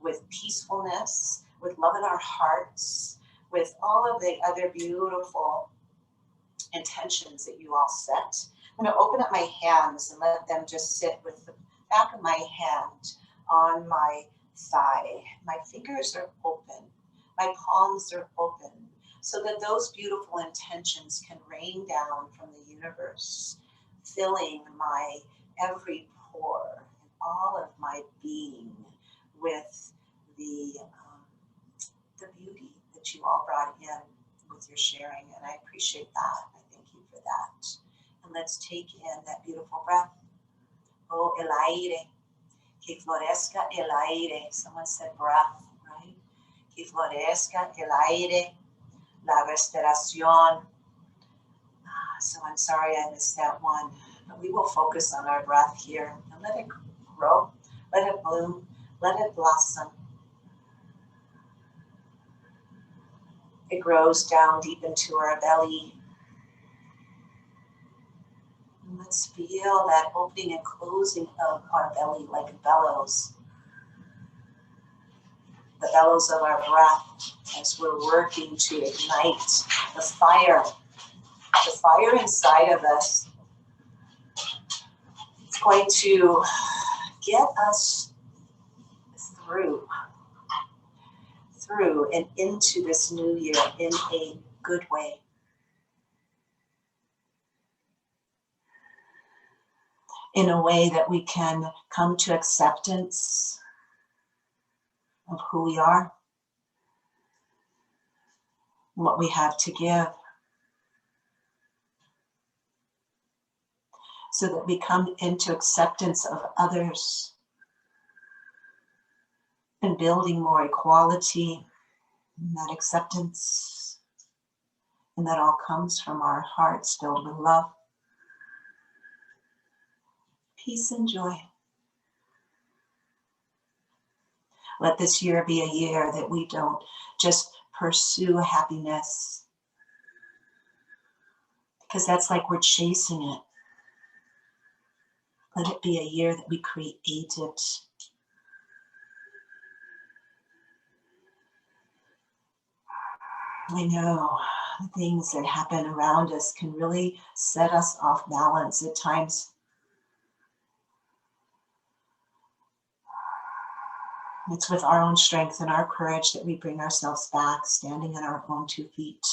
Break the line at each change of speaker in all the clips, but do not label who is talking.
with peacefulness, with love in our hearts, with all of the other beautiful intentions that you all set. I'm going to open up my hands and let them just sit with the back of my hand on my thigh. My fingers are open. My palms are open, so that those beautiful intentions can rain down from the universe, filling my every pore and all of my being with the beauty that you all brought in with your sharing. And I appreciate that. I thank you for that. And let's take in that beautiful breath. Oh, el aire, que florezca el aire. Someone said breath, right? Que florezca el aire, la respiración. So I'm sorry I missed that one, but we will focus on our breath here and let it grow, let it bloom, let it blossom. It grows down deep into our belly. And let's feel that opening and closing of our belly like bellows. The bellows of our breath as we're working to ignite the fire inside of us. It's going to get us through and into this new year in a good way. In a way that we can come to acceptance of who we are, and what we have to give, so that we come into acceptance of others and building more equality and that acceptance. And that all comes from our hearts filled with love, peace, and joy. Let this year be a year that we don't just pursue happiness, because that's like we're chasing it. Let it be a year that we create it. I know the things that happen around us can really set us off balance at times. It's with our own strength and our courage that we bring ourselves back, standing on our own 2 feet.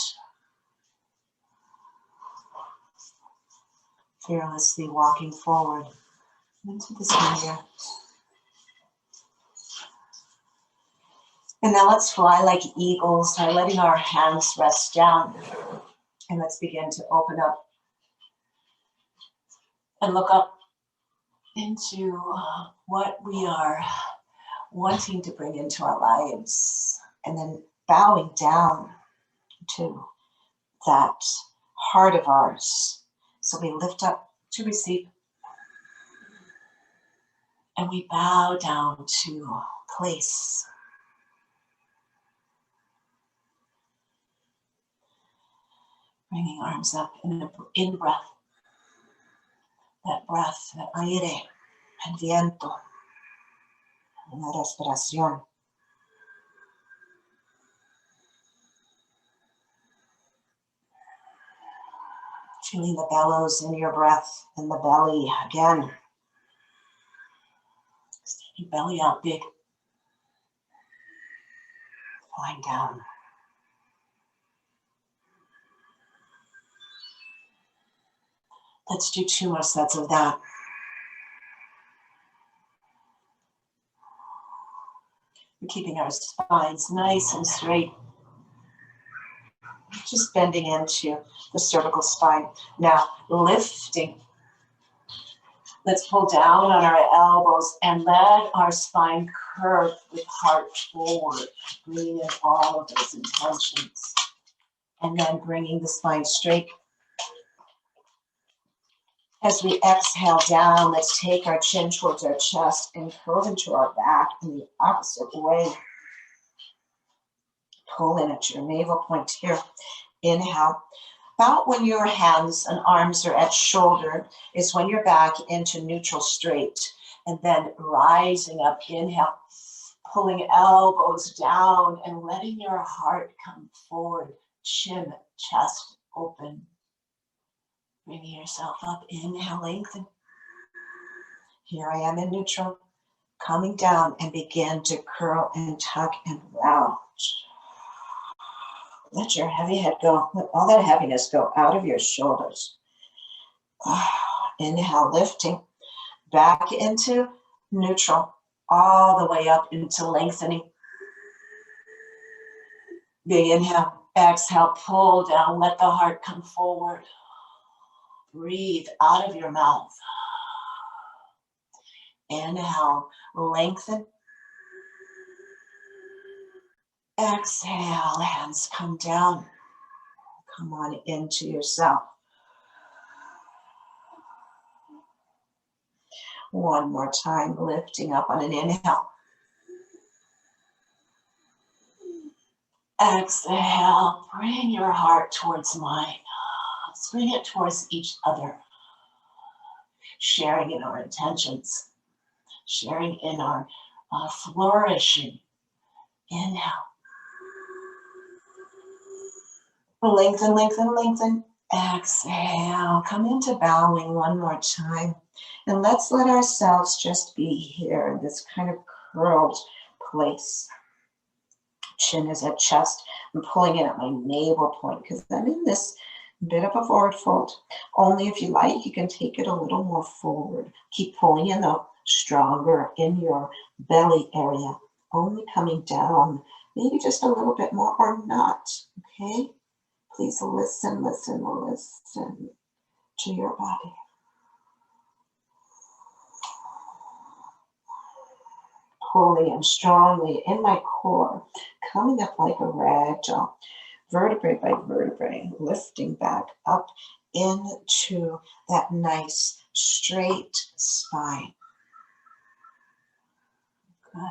Fearlessly walking forward into this new year. And now let's fly like eagles by letting our hands rest down. And let's begin to open up and look up into what we are wanting to bring into our lives. And then bowing down to that heart of ours. So we lift up to receive. And we bow down to place. Bringing arms up in breath. That breath, that aire, el viento, la respiración. Feeling the bellows in your breath in the belly again. Extend your belly out big. Flying down. Let's do 2 more sets of that. We're keeping our spines nice and straight. Just bending into the cervical spine. Now lifting. Let's pull down on our elbows and let our spine curve with heart forward. Bringing in all of those intentions. And then bringing the spine straight. As we exhale down, let's take our chin towards our chest and curve into our back in the opposite way. Pull in at your navel point here. Inhale. About when your hands and arms are at shoulder is when you're back into neutral straight. And then rising up, inhale. Pulling elbows down and letting your heart come forward. Chin, chest open. Bringing yourself up. Inhale, lengthen. Here I am in neutral. Coming down and begin to curl and tuck and round. Let your heavy head go. Let all that heaviness go out of your shoulders. Inhale, lifting. Back into neutral. All the way up into lengthening. Big inhale. Exhale, pull down. Let the heart come forward. Breathe out of your mouth. Inhale, lengthen. Exhale, hands come down. Come on into yourself. One more time, lifting up on an inhale. Exhale, bring your heart towards mine. Let's bring it towards each other. Sharing in our intentions. Sharing in our flourishing. Inhale. Lengthen, lengthen, lengthen. Exhale. Come into bowing one more time. And let's let ourselves just be here in this kind of curled place. Chin is at chest. I'm pulling in at my navel point because I'm in this bit of a forward fold. Only if you like, you can take it a little more forward. Keep pulling in though, stronger in your belly area. Only coming down, maybe just a little bit more or not, okay? Please listen, listen, listen to your body. Pulling in strongly in my core, coming up like a rag doll, vertebrae by vertebrae, lifting back up into that nice straight spine. Good.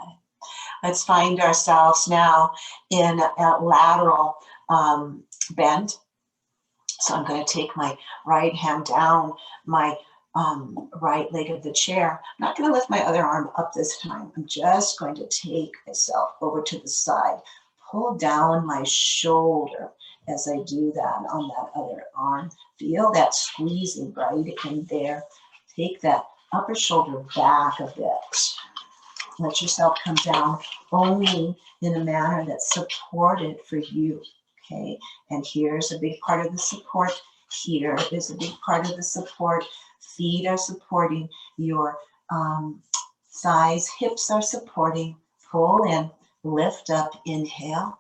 Let's find ourselves now in a lateral bend. So I'm going to take my right hand down my right leg of the chair. I'm not going to lift my other arm up this time. I'm just going to take myself over to the side, pull down my shoulder as I do that on that other arm. Feel that squeezing right in there. Take that upper shoulder back a bit. Let yourself come down only in a manner that's supported for you. Okay, and here's a big part of the support. Here is a big part of the support. Feet are supporting your thighs, hips are supporting. Pull in, lift up, inhale.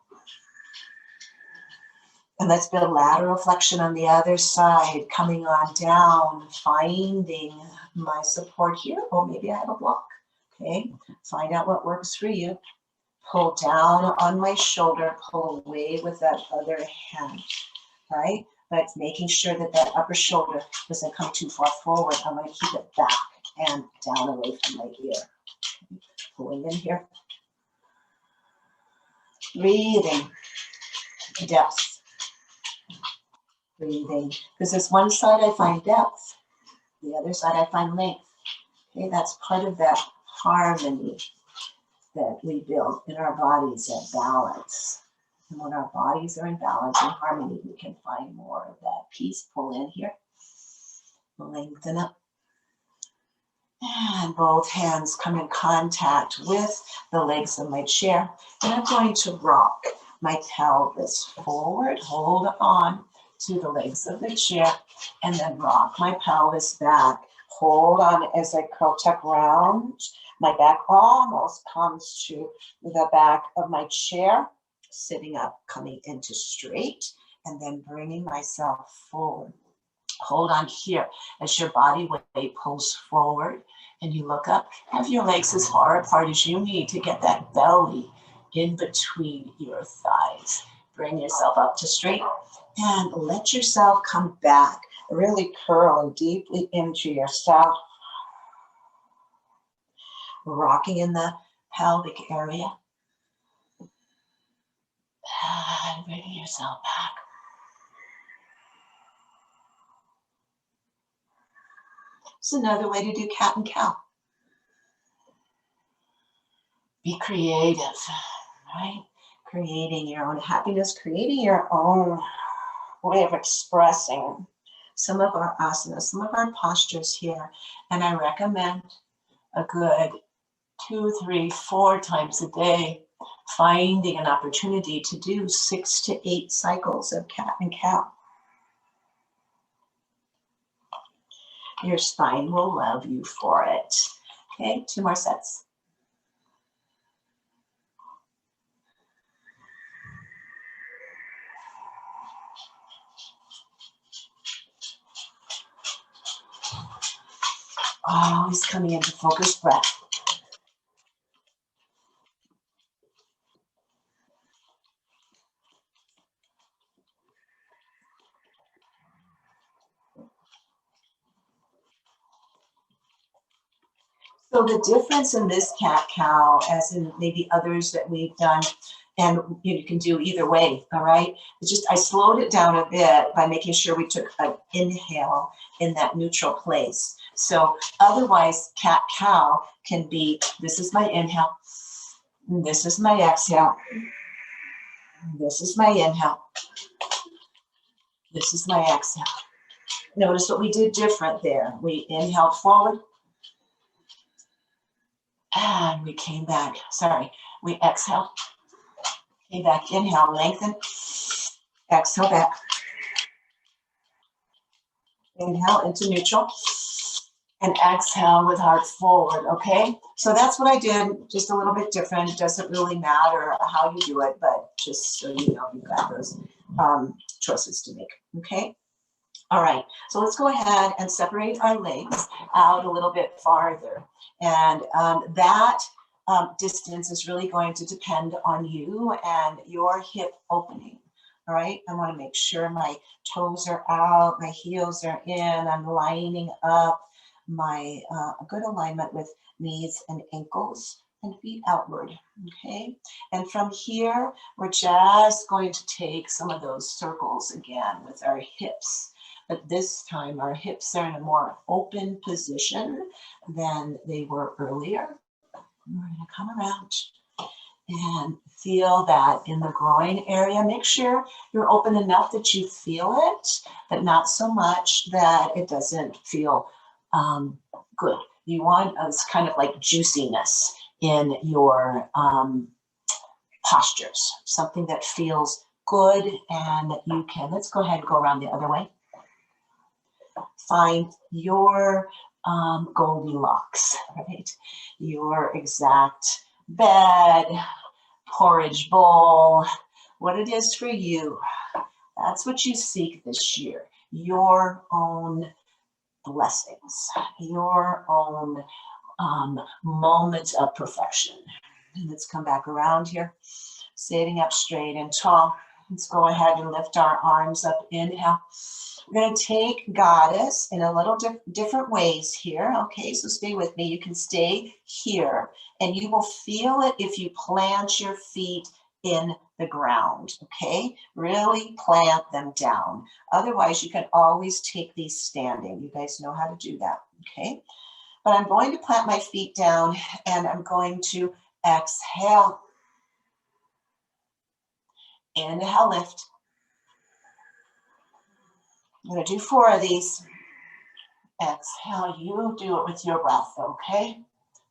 And let's build lateral flexion on the other side, coming on down, finding my support here. Or maybe I have a block. Okay, find out what works for you. Pull down on my shoulder, pull away with that other hand, right? But making sure that that upper shoulder doesn't come too far forward. I'm going to keep it back and down away from my ear. Okay. Pulling in here. Breathing. Depth. Breathing. Because this one side I find depth. The other side I find length. Okay, that's part of that harmony that we build in our bodies, that balance. And when our bodies are in balance and harmony, we can find more of that peace. Pull in here. Lengthen up. And both hands come in contact with the legs of my chair. And I'm going to rock my pelvis forward. Hold on to the legs of the chair. And then rock my pelvis back. Hold on as I curl tuck round. My back almost comes to the back of my chair. Sitting up, coming into straight, and then bringing myself forward. Hold on here as your body weight pulls forward and you look up. Have your legs as far apart as you need to get that belly in between your thighs. Bring yourself up to straight and let yourself come back. Really curl deeply into yourself. Rocking in the pelvic area. And bringing yourself back. It's another way to do cat and cow. Be creative, right? Creating your own happiness, creating your own way of expressing some of our asanas, some of our postures here. And I recommend a good 2, 3, 4 times a day, finding an opportunity to do 6 to 8 cycles of cat and cow. Your spine will love you for it. Okay, 2 more sets. Always coming into focused breath. So the difference in this cat-cow, as in maybe others that we've done, and you can do either way, all right? It's just I slowed it down a bit by making sure we took an inhale in that neutral place. So otherwise, cat-cow can be, this is my inhale, this is my exhale, this is my inhale, this is my exhale. Notice what we did different there. We inhaled forward, and we came back. Sorry, we exhaled, came back, inhale, lengthen, exhale back. Inhale into neutral, and exhale with heart forward, okay? So that's what I did, just a little bit different. It doesn't really matter how you do it, but just so you know, you've got those choices to make, okay? All right, so let's go ahead and separate our legs out a little bit farther. And that distance is really going to depend on you and your hip opening. All right, I want to make sure my toes are out, my heels are in, I'm lining up my good alignment with knees and ankles and feet outward, okay? And from here, we're just going to take some of those circles again with our hips. But this time our hips are in a more open position than they were earlier. We're going to come around and feel that in the groin area. Make sure you're open enough that you feel it, but not so much that it doesn't feel good. You want kind of like juiciness in your postures, something that feels good, and you can, let's go ahead and go around the other way. Find your Goldilocks, right? Your exact bed, porridge bowl, what it is for you. That's what you seek this year. Your own blessings, your own moment of perfection. And let's come back around here, sitting up straight and tall. Let's go ahead and lift our arms up. Inhale. We're going to take Goddess in a little different ways here. Okay, so stay with me. You can stay here, and you will feel it if you plant your feet in the ground. Okay, really plant them down. Otherwise, you can always take these standing. You guys know how to do that. Okay, but I'm going to plant my feet down, and I'm going to exhale. Inhale, lift. I'm going to do 4 of these. Exhale, you do it with your breath, okay?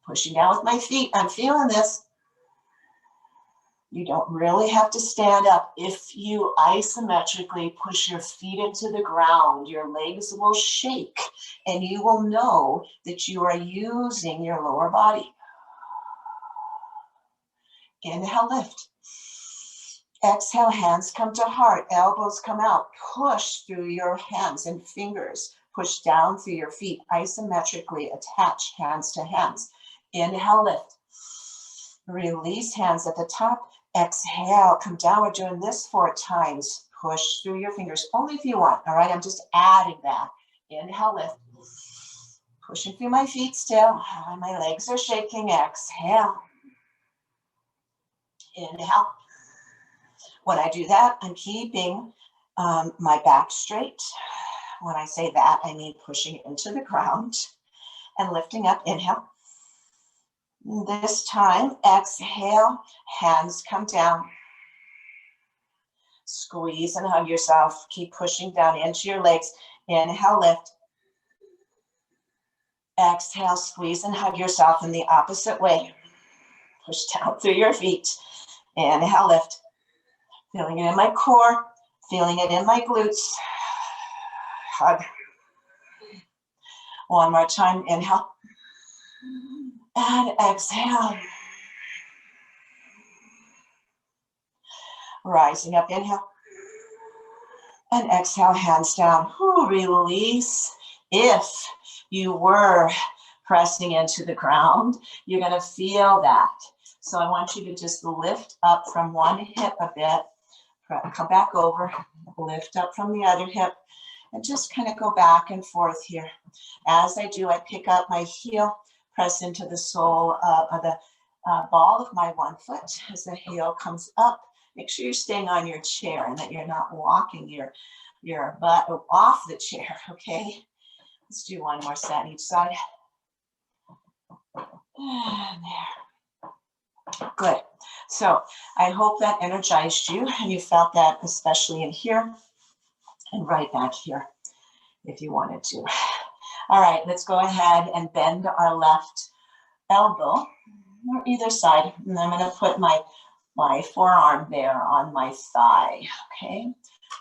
Pushing down with my feet. I'm feeling this. You don't really have to stand up. If you isometrically push your feet into the ground, your legs will shake, and you will know that you are using your lower body. Inhale, lift. Exhale, hands come to heart, elbows come out. Push through your hands and fingers. Push down through your feet, isometrically attach hands to hands. Inhale, lift. Release hands at the top. Exhale, come down. We're doing this 4 times. Push through your fingers, only if you want, all right? I'm just adding that. Inhale, lift. Pushing through my feet still. My legs are shaking. Exhale. Inhale. When I do that, I'm keeping my back straight. When I say that, I mean pushing into the ground and lifting up. Inhale. This time, exhale, hands come down. Squeeze and hug yourself. Keep pushing down into your legs. Inhale, lift. Exhale, squeeze and hug yourself in the opposite way. Push down through your feet. Inhale, lift. Feeling it in my core, feeling it in my glutes. Hug. One more time, inhale. And exhale. Rising up, inhale. And exhale, hands down. Release. If you were pressing into the ground, you're going to feel that. So I want you to just lift up from one hip a bit. Come back over, lift up from the other hip, and just kind of go back and forth here. As I do, I pick up my heel, press into the sole of the ball of my one foot as the heel comes up. Make sure you're staying on your chair and that you're not walking your butt off the chair, okay? Let's do one more set each side. And there. Good. So I hope that energized you and you felt that especially in here and right back here if you wanted to. All right, let's go ahead and bend our left elbow or either side. And I'm going to put my forearm there on my thigh, okay?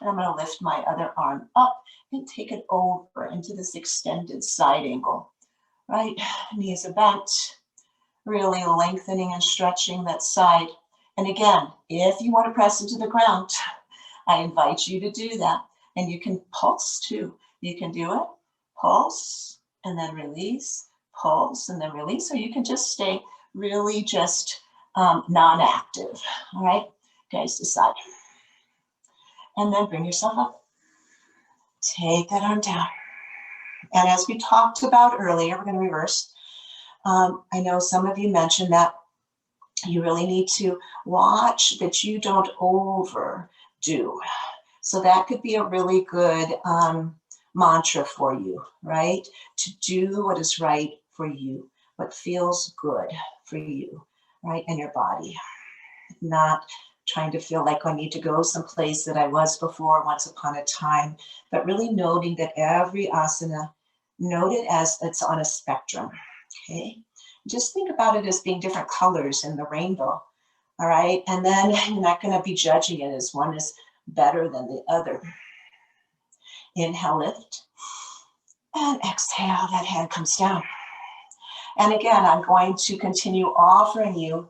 And I'm going to lift my other arm up and take it over into this extended side angle, right? Knees are bent, really lengthening and stretching that side. And again, if you want to press into the ground, I invite you to do that. And you can pulse too. You can do it, pulse, and then release, pulse, and then release. Or you can just stay really just non-active, all right? Guys, decide. And then bring yourself up. Take that arm down. And as we talked about earlier, we're going to reverse. I know some of you mentioned that you really need to watch that you don't overdo. So that could be a really good mantra for you, right? To do what is right for you, what feels good for you, right? And your body. Not trying to feel like I need to go someplace that I was before once upon a time, but really noting that every asana, note it as it's on a spectrum, okay? Just think about it as being different colors in the rainbow, all right? And then you're not going to be judging it as one is better than the other. Inhale, lift, and exhale, that hand comes down. And again, I'm going to continue offering you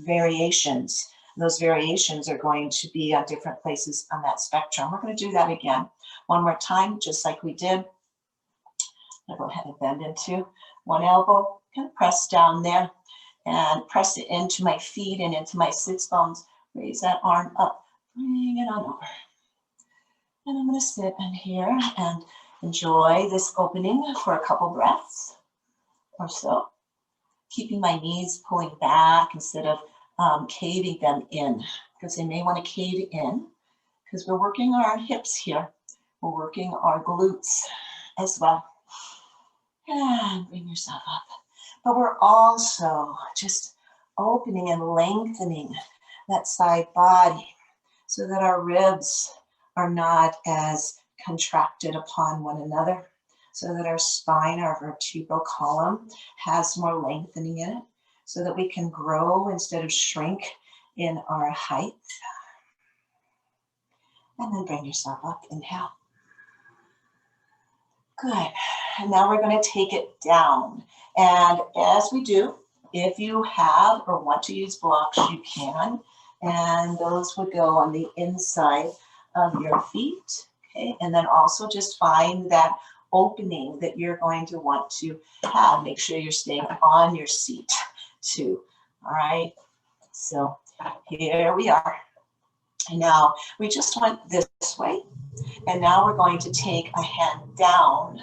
variations. Those variations are going to be on different places on that spectrum. We're going to do that again. One more time, just like we did. I'll go ahead and bend into one elbow, kind of press down there and press it into my feet and into my sits bones. Raise that arm up, bring it on over. And I'm going to sit in here and enjoy this opening for a couple breaths or so. Keeping my knees pulling back instead of caving them in, because they may want to cave in, because we're working our hips here. We're working our glutes as well. And bring yourself up. But we're also just opening and lengthening that side body so that our ribs are not as contracted upon one another, so that our spine, our vertebral column has more lengthening in it, so that we can grow instead of shrink in our height. And then bring yourself up, inhale. Good. And now we're going to take it down. And as we do, if you have or want to use blocks, you can. And those would go on the inside of your feet. Okay. And then also just find that opening that you're going to want to have. Make sure you're staying on your seat too. All right. So here we are. And now we just went this way. And now we're going to take a hand down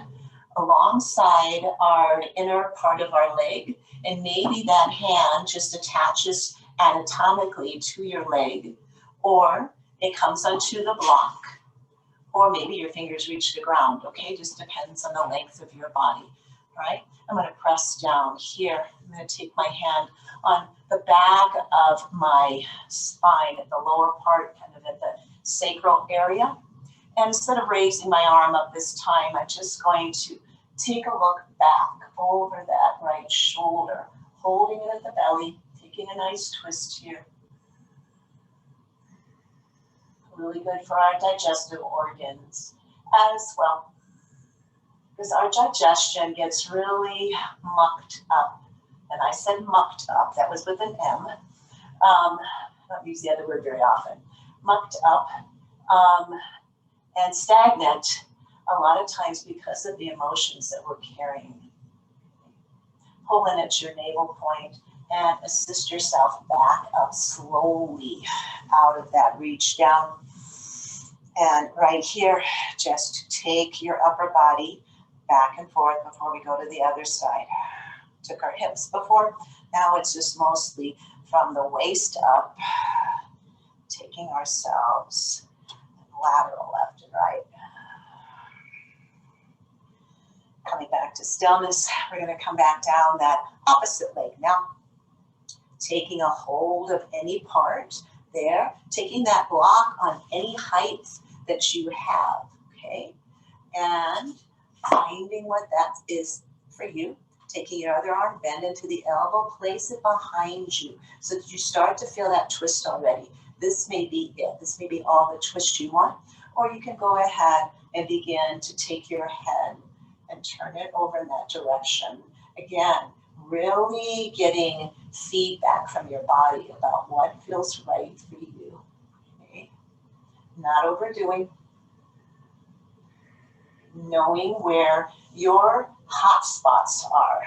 alongside our inner part of our leg. And maybe that hand just attaches anatomically to your leg, or it comes onto the block, or maybe your fingers reach the ground, okay? Just depends on the length of your body. right? I'm going to press down here. I'm going to take my hand on the back of my spine at the lower part, kind of at the sacral area. And instead of raising my arm up this time, I'm just going to take a look back over that right shoulder, holding it at the belly, taking a nice twist here. Really good for our digestive organs as well, because our digestion gets really mucked up. And I said mucked up, that was with an M. I don't use the other word very often. Mucked up and stagnant a lot of times because of the emotions that we're carrying. Pull in at your navel point and assist yourself back up slowly out of that reach down. And right here, just take your upper body back and forth before we go to the other side. Took our hips before, now it's just mostly from the waist up, taking ourselves lateral left and right. Coming back to stillness, we're going to come back down that opposite leg now. Taking a hold of any part there, taking that block on any height that you have, okay? And finding what that is for you. Taking your other arm, bend into the elbow, place it behind you so that you start to feel that twist already. This may be it. This may be all the twist you want. Or you can go ahead and begin to take your head and turn it over in that direction. Again, really getting feedback from your body about what feels right for you. Okay? Not overdoing. Knowing where your hot spots are,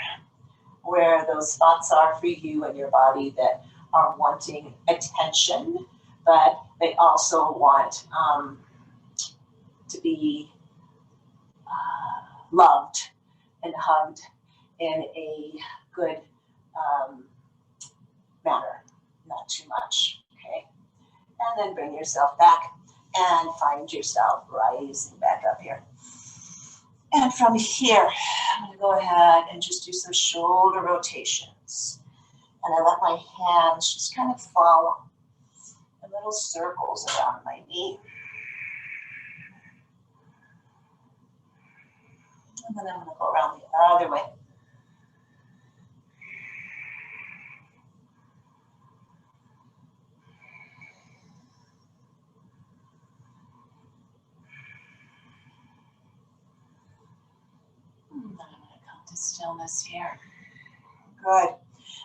where those spots are for you and your body that are wanting attention, but they also want to be loved and hugged in a good manner, not too much, okay? And then bring yourself back and find yourself rising back up here. And from here, I'm going to go ahead and just do some shoulder rotations. And I let my hands just kind of follow in little circles around my knee. And then I'm going to go around the other way. And then I'm going to come to stillness here. Good.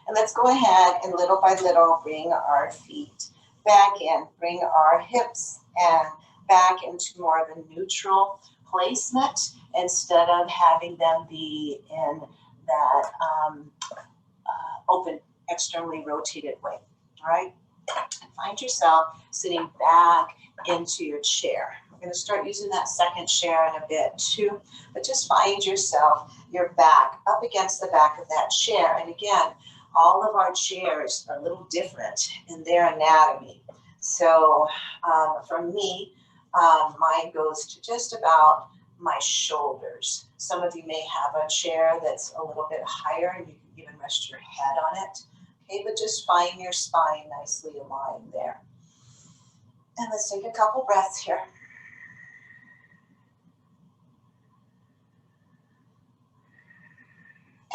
And let's go ahead and little by little bring our feet back in. Bring our hips and back into more of a neutral placement instead of having them be in that open, externally rotated way. All right? And find yourself sitting back into your chair. We're going to start using that second chair in a bit too, but just find yourself, your back up against the back of that chair. And again, all of our chairs are a little different in their anatomy. So for me, mine goes to just about my shoulders. Some of you may have a chair that's a little bit higher and you can even rest your head on it. Okay, but just find your spine nicely aligned there. And let's take a couple breaths here.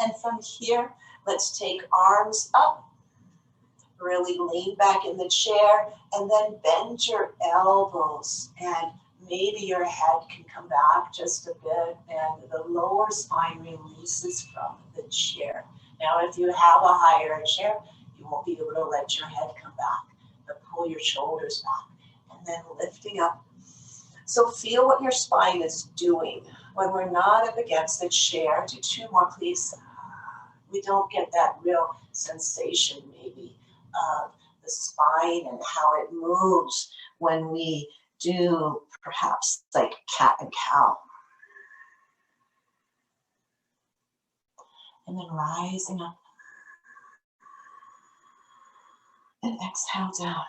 And from here, let's take arms up. Really lean back in the chair and then bend your elbows and maybe your head can come back just a bit and the lower spine releases from the chair. Now, if you have a higher chair, you won't be able to let your head come back, but pull your shoulders back and then lifting up. So feel what your spine is doing. When we're not up against the chair, do two more, please. We don't get that real sensation maybe of the spine and how it moves when we do perhaps like cat and cow. And then rising up and exhale down.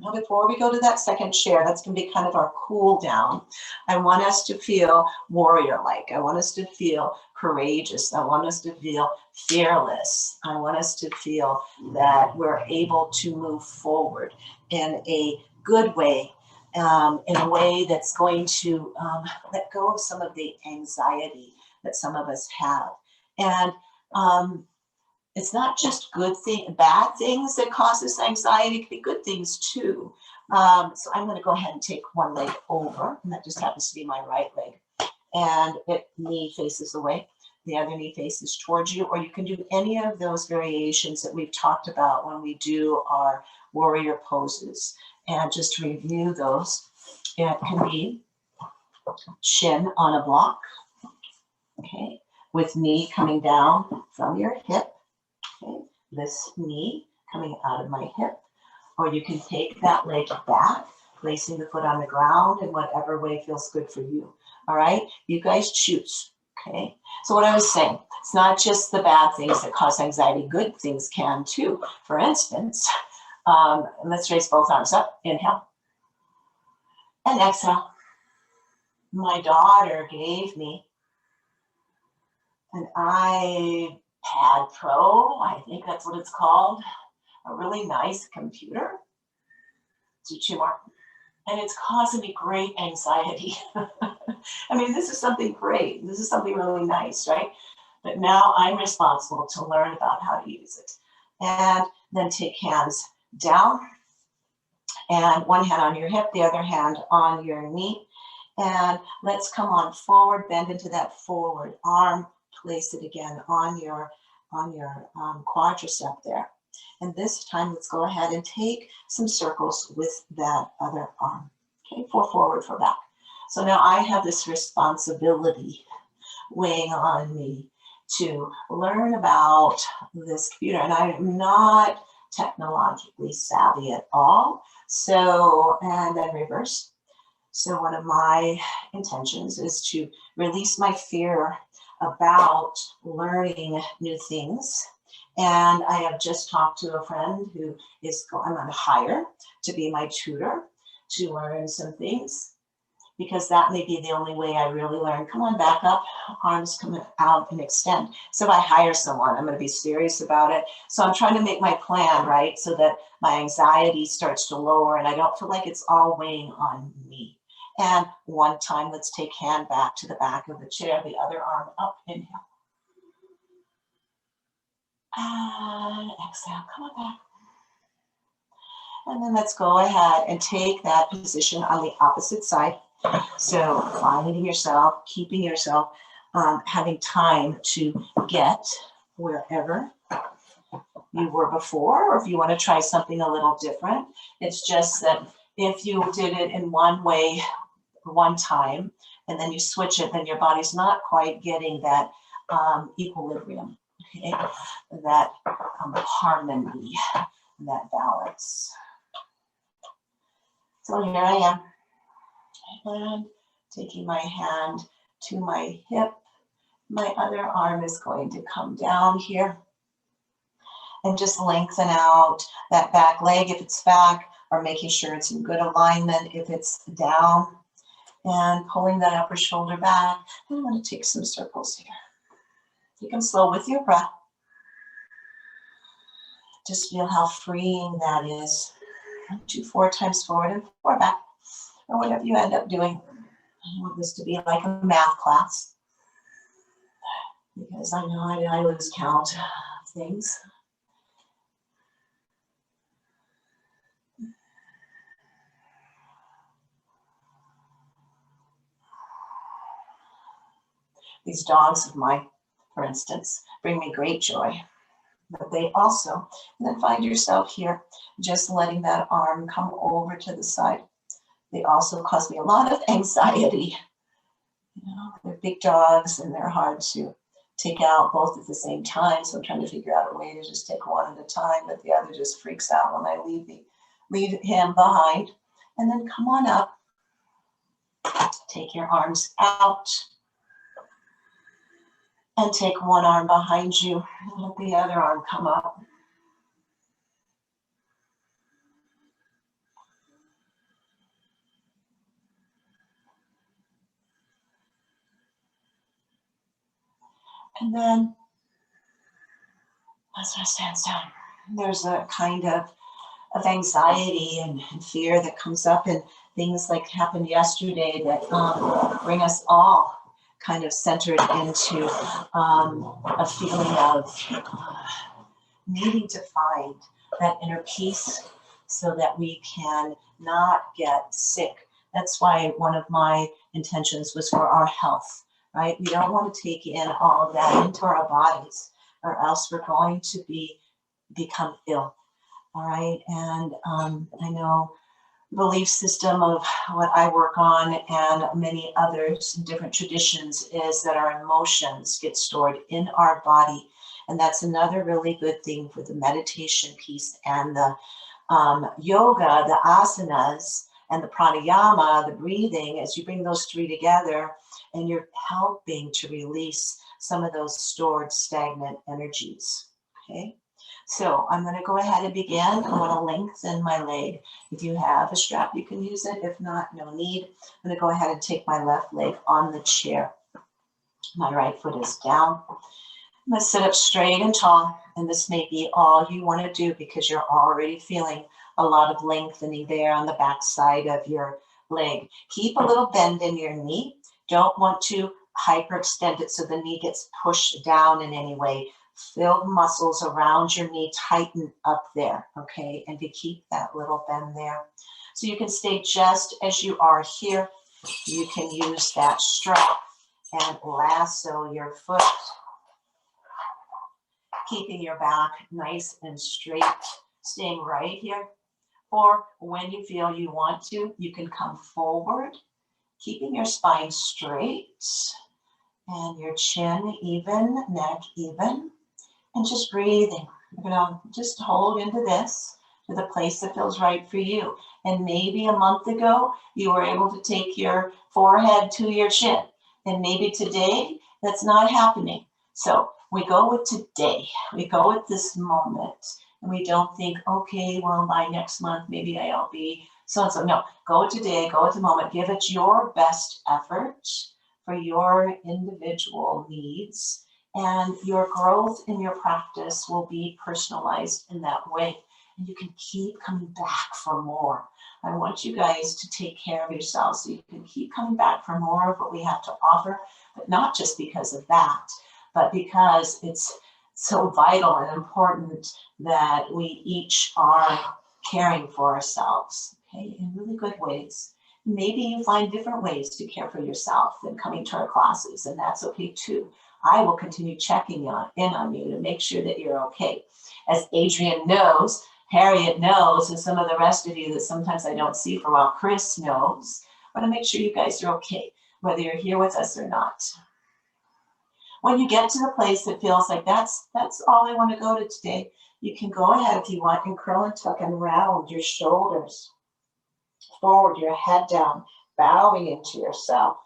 Now, before we go to that second chair, that's going to be kind of our cool down. I want us to feel warrior-like. I want us to feel courageous. I want us to feel fearless. I want us to feel that we're able to move forward in a good way, in a way that's going to let go of some of the anxiety that some of us have. And it's not just bad things that cause us anxiety. It can be good things too. So I'm going to go ahead and take one leg over, and that just happens to be my right leg. And knee faces away. The other knee faces towards you, or you can do any of those variations that we've talked about when we do our warrior poses. And just to review those, it can be shin on a block, okay, with knee coming down from your hip. Okay, this knee coming out of my hip, or you can take that leg back, placing the foot on the ground in whatever way feels good for you. All right, you guys choose. Okay, so what I was saying, it's not just the bad things that cause anxiety, good things can too. For instance, let's raise both arms up, inhale, and exhale. My daughter gave me an iPad Pro, I think that's what it's called, a really nice computer. Do two more. And it's causing me great anxiety. I mean, this is something great. This is something really nice, right? But now I'm responsible to learn about how to use it. And then take hands down, and one hand on your hip, the other hand on your knee. And let's come on forward, bend into that forward arm, place it again on your quadricep there. And this time, let's go ahead and take some circles with that other arm. Okay, 4 forward, 4 back. So now I have this responsibility weighing on me to learn about this computer. And I'm not technologically savvy at all. So, and then reverse. So one of my intentions is to release my fear about learning new things. And I have just talked to a friend who I'm going to hire to be my tutor to learn some things, because that may be the only way I really learn. Come on, back up, arms come out and extend. So if I hire someone, I'm going to be serious about it. So I'm trying to make my plan, right, so that my anxiety starts to lower and I don't feel like it's all weighing on me. And one time, let's take hand back to the back of the chair, the other arm up, inhale. And exhale, come on back. And then let's go ahead and take that position on the opposite side. So finding yourself, keeping yourself, having time to get wherever you were before, or if you want to try something a little different. It's just that if you did it in one way, one time, and then you switch it, then your body's not quite getting that equilibrium, okay? That harmony, that balance. So here I am, and taking my hand to my hip. My other arm is going to come down here and just lengthen out that back leg if it's back, or making sure it's in good alignment if it's down, and pulling that upper shoulder back. And I'm going to take some circles here. Take them slow with your breath. Just feel how freeing that is. 2, 4 times forward and 4 back, or whatever you end up doing. I want this to be like a math class, because I know I lose count of things. These dogs of mine, for instance, bring me great joy. But they also, and then find yourself here, just letting that arm come over to the side. They also cause me a lot of anxiety. You know, they're big dogs and they're hard to take out both at the same time. So I'm trying to figure out a way to just take one at a time, but the other just freaks out when I leave him behind. And then come on up. Take your arms out. And take one arm behind you and let the other arm come up. And then as I stand down, there's a kind of anxiety and fear that comes up, and things like happened yesterday that bring us all kind of centered into a feeling of needing to find that inner peace so that we can not get sick. That's why one of my intentions was for our health, right? We don't want to take in all of that into our bodies, or else we're going to become ill. All right. And I know belief system of what I work on and many others in different traditions is that our emotions get stored in our body. And that's another really good thing for the meditation piece and the yoga, the asanas, and the pranayama, the breathing, as you bring those three together, and you're helping to release some of those stored stagnant energies. Okay. So I'm going to go ahead and begin. I want to lengthen my leg. If you have a strap, you can use it. If not, no need. I'm going to go ahead and take my left leg on the chair. My right foot is down. I'm going to sit up straight and tall. And this may be all you want to do because you're already feeling a lot of lengthening there on the back side of your leg. Keep a little bend in your knee. Don't want to hyperextend it so the knee gets pushed down in any way. Feel the muscles around your knee tighten up there, okay? And to keep that little bend there. So you can stay just as you are here. You can use that strap and lasso your foot, keeping your back nice and straight, staying right here. Or when you feel you want to, you can come forward, keeping your spine straight and your chin even, neck even. And just breathing. You're going to just hold into this to the place that feels right for you. And maybe a month ago, you were able to take your forehead to your chin. And maybe today, that's not happening. So we go with today. We go with this moment. And we don't think, okay, well, by next month, maybe I'll be so-and-so. No, go with today. Go with the moment. Give it your best effort for your individual needs. And your growth in your practice will be personalized in that way. And you can keep coming back for more. I want you guys to take care of yourselves so you can keep coming back for more of what we have to offer, but not just because of that, but because it's so vital and important that we each are caring for ourselves, okay, in really good ways. Maybe you find different ways to care for yourself than coming to our classes, and that's okay too. I will continue checking in on you to make sure that you're okay. As Adrienne knows, Harriet knows, and some of the rest of you that sometimes I don't see for a while, Chris knows. I want to make sure you guys are okay, whether you're here with us or not. When you get to the place that feels like that's all I want to go to today, you can go ahead if you want and curl and tuck and round your shoulders forward, your head down, bowing into yourself.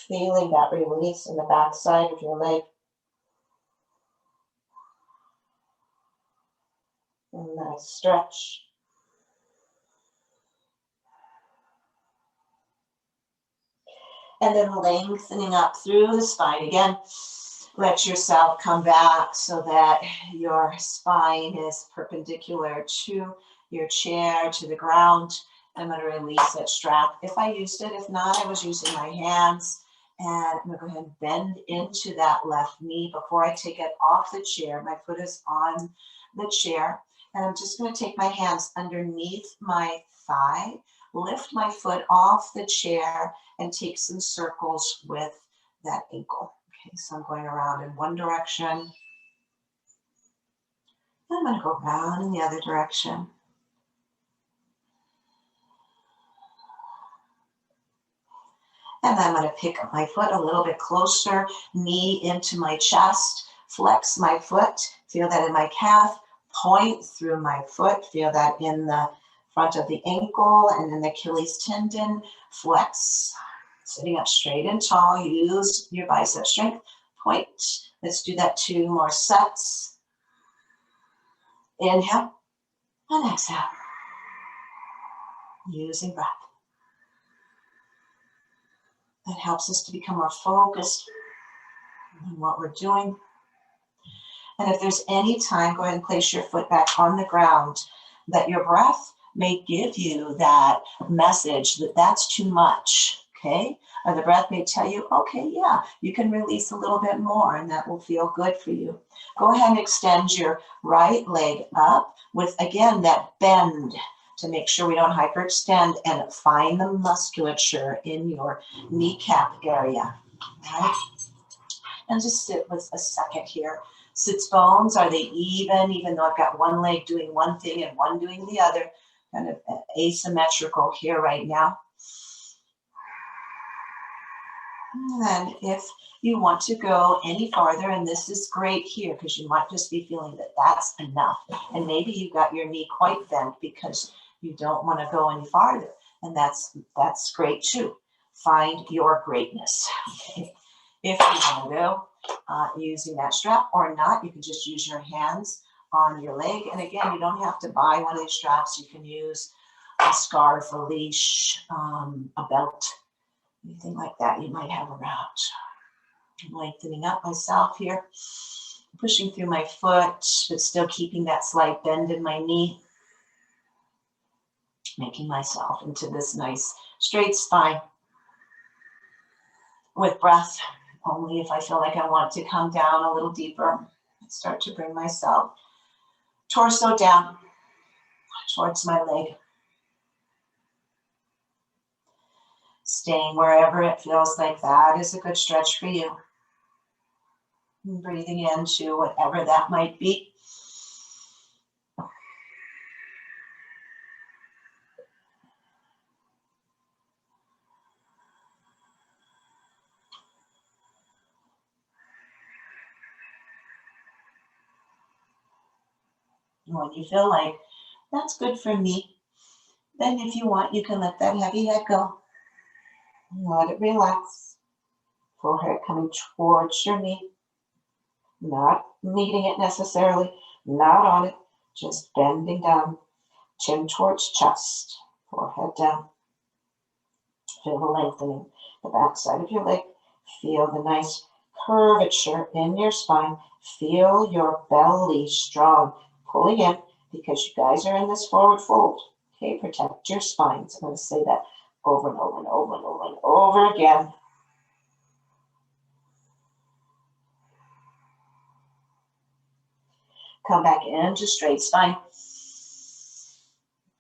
Feeling that release in the back side of your leg. And nice stretch. And then lengthening up through the spine again. Let yourself come back so that your spine is perpendicular to your chair, to the ground. I'm going to release that strap if I used it. If not, I was using my hands. And I'm going to go ahead and bend into that left knee before I take it off the chair. My foot is on the chair. And I'm just going to take my hands underneath my thigh, lift my foot off the chair, and take some circles with that ankle. Okay, so I'm going around in one direction. And I'm going to go around in the other direction. And I'm going to pick up my foot a little bit closer, knee into my chest, flex my foot, feel that in my calf, point through my foot, feel that in the front of the ankle and in the Achilles tendon, flex, sitting up straight and tall, use your bicep strength, point. Let's do that 2 more sets. Inhale and exhale, using breath. That helps us to become more focused, and what we're doing. And if there's any time, go ahead and place your foot back on the ground, that your breath may give you that message that that's too much, okay? Or the breath may tell you, okay, yeah, you can release a little bit more and that will feel good for you. Go ahead and extend your right leg up with, again, that bend to make sure we don't hyperextend, and find the musculature in your kneecap area, right? And just sit with a second here. Sits bones, are they even though I've got one leg doing one thing and one doing the other? Kind of asymmetrical here right now. And if you want to go any farther, and this is great here because you might just be feeling that that's enough. And maybe you got your knee quite bent because you don't want to go any farther. And that's great too. Find your greatness. Okay. If you want to go using that strap or not, you can just use your hands on your leg. And again, you don't have to buy one of these straps. You can use a scarf, a leash, a belt, anything like that you might have around. I'm lengthening up myself here, pushing through my foot, but still keeping that slight bend in my knee, making myself into this nice straight spine with breath. Only if I feel like I want to come down a little deeper, start to bring myself torso down towards my leg. Staying wherever it feels like that is a good stretch for you. And breathing into whatever that might be. When you feel like that's good for me, then if you want, you can let that heavy head go. Let it relax. Forehead coming towards your knee. Not meeting it necessarily, not on it, just bending down. Chin towards chest, forehead down. Feel the lengthening, the back side of your leg. Feel the nice curvature in your spine. Feel your belly strong, pulling in because you guys are in this forward fold. Okay, protect your spine. So I'm going to say that over and over and over and over and over again. Come back into straight spine.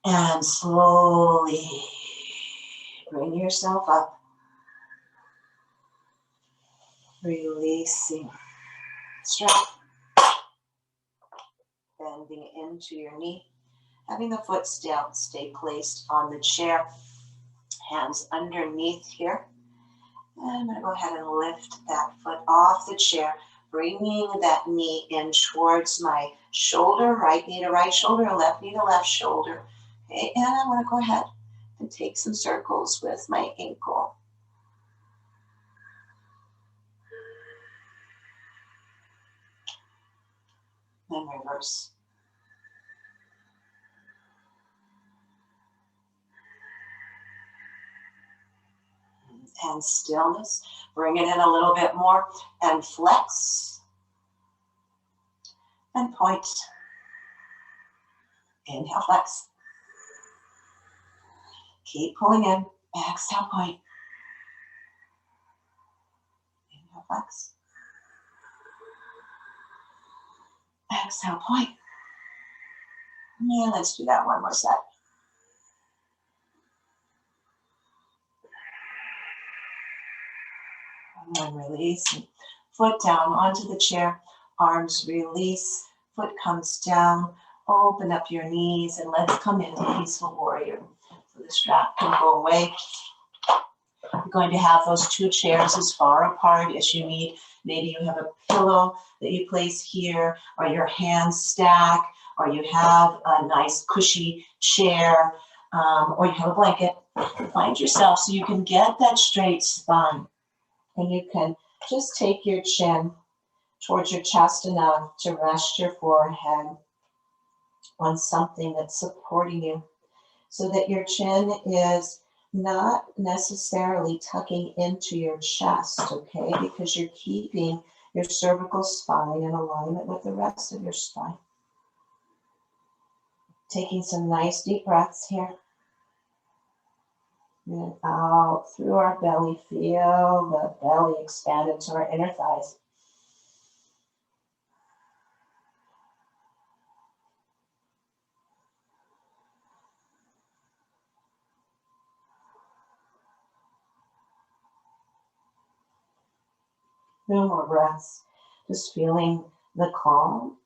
And slowly bring yourself up. Releasing strap. Bending into your knee. Having the foot stay placed on the chair. Hands underneath here. And I'm going to go ahead and lift that foot off the chair, bringing that knee in towards my shoulder, right knee to right shoulder, left knee to left shoulder. Okay, and I'm going to go ahead and take some circles with my ankle. Then reverse. And stillness. Bring it in a little bit more and flex. And point. Inhale, flex. Keep pulling in. Exhale, point. Inhale, flex. Exhale, point. And let's do that one more set. And release. Foot down onto the chair. Arms release. Foot comes down. Open up your knees and let's come into peaceful warrior. So the strap can go away. You're going to have those two chairs as far apart as you need. Maybe you have a pillow that you place here, or your hands stack, or you have a nice cushy chair, or you have a blanket. Find yourself so you can get that straight spine. And you can just take your chin towards your chest enough to rest your forehead on something that's supporting you, so that your chin is not necessarily tucking into your chest, okay? Because you're keeping your cervical spine in alignment with the rest of your spine. Taking some nice deep breaths here. And out through our belly, feel the belly expand into our inner thighs. No more breaths, just feeling the calm,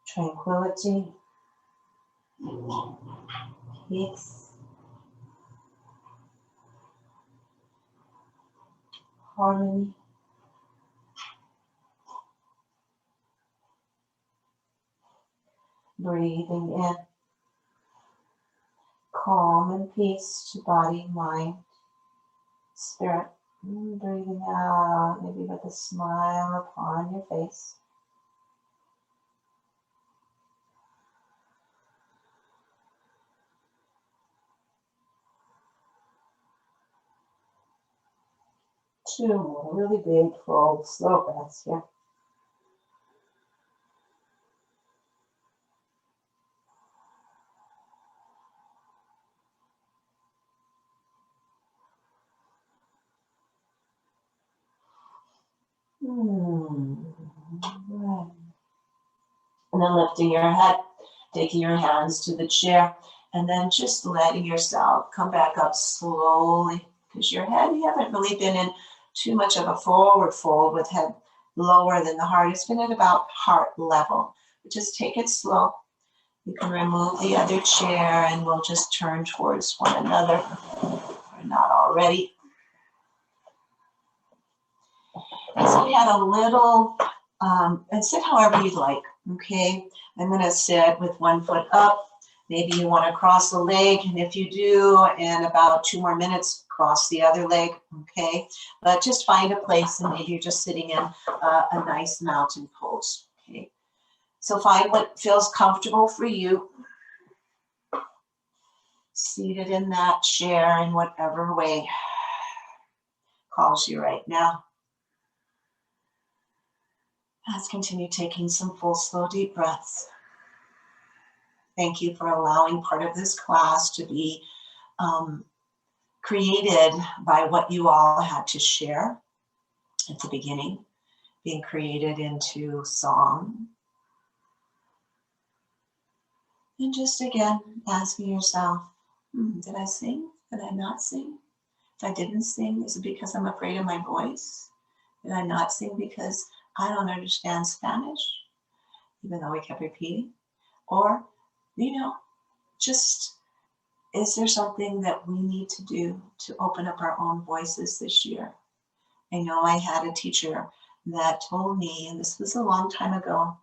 tranquility, peace, harmony. Breathing in calm and peace to body, mind, spirit. Breathing out, maybe with a smile upon your face. Two more really big, full, slow breaths here. Right. And then lifting your head, taking your hands to the chair, and then just letting yourself come back up slowly. Because your head, you haven't really been in too much of a forward fold with head lower than the heart. It's been at about heart level. But just take it slow. You can remove the other chair and we'll just turn towards one another. We're not already. So we had a little, and sit however you'd like, okay? I'm going to sit with one foot up. Maybe you want to cross the leg, and if you do, in about 2 more minutes, cross the other leg, okay? But just find a place, and maybe you're just sitting in a nice mountain pose, okay? So find what feels comfortable for you. Seated in that chair in whatever way calls you right now. Let's continue taking some full, slow, deep breaths. Thank you for allowing part of this class to be created by what you all had to share at the beginning, being created into song. And just again, asking yourself, did I sing? Did I not sing? If I didn't sing, is it because I'm afraid of my voice? Did I not sing because I don't understand Spanish, even though we kept repeating? Or, just, is there something that we need to do to open up our own voices this year? I know I had a teacher that told me, and this was a long time ago,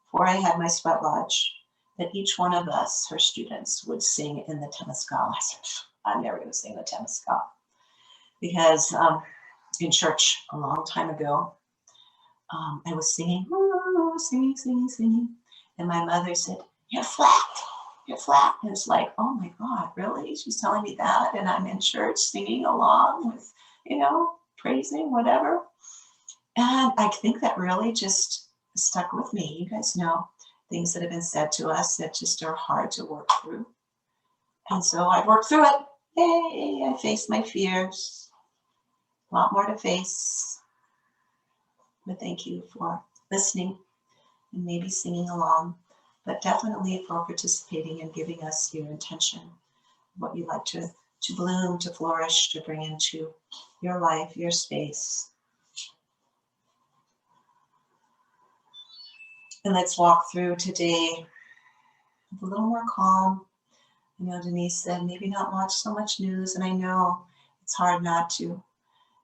before I had my sweat lodge, that each one of us, her students, would sing in the Temazcal. I said, I'm never going to sing the Temazcal. Because in church a long time ago, I was singing, singing. And my mother said, you're flat. You're flat. And it's like, oh my God, really? She's telling me that. And I'm in church singing along with, praising, whatever. And I think that really just stuck with me. You guys know things that have been said to us that just are hard to work through. And so I worked through it. Yay, I faced my fears. A lot more to face. But thank you for listening and maybe singing along, but definitely for participating and giving us your intention, what you'd like to bloom, to flourish, to bring into your life, your space. And let's walk through today with a little more calm. I know Denise said maybe not watch so much news, and I know it's hard not to,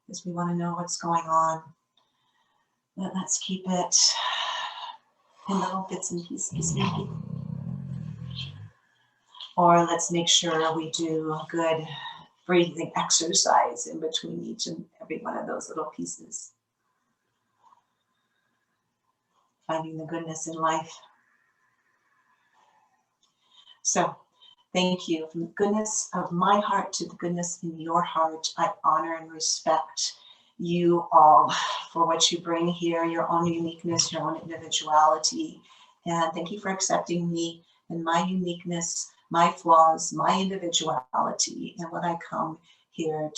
because we want to know what's going on. But let's keep it in little bits and pieces, maybe. Or let's make sure we do a good breathing exercise in between each and every one of those little pieces. Finding the goodness in life. So, thank you. From the goodness of my heart to the goodness in your heart, I honor and respect you all for what you bring here, your own uniqueness, your own individuality. And thank you for accepting me and my uniqueness, my flaws, my individuality, and what I come here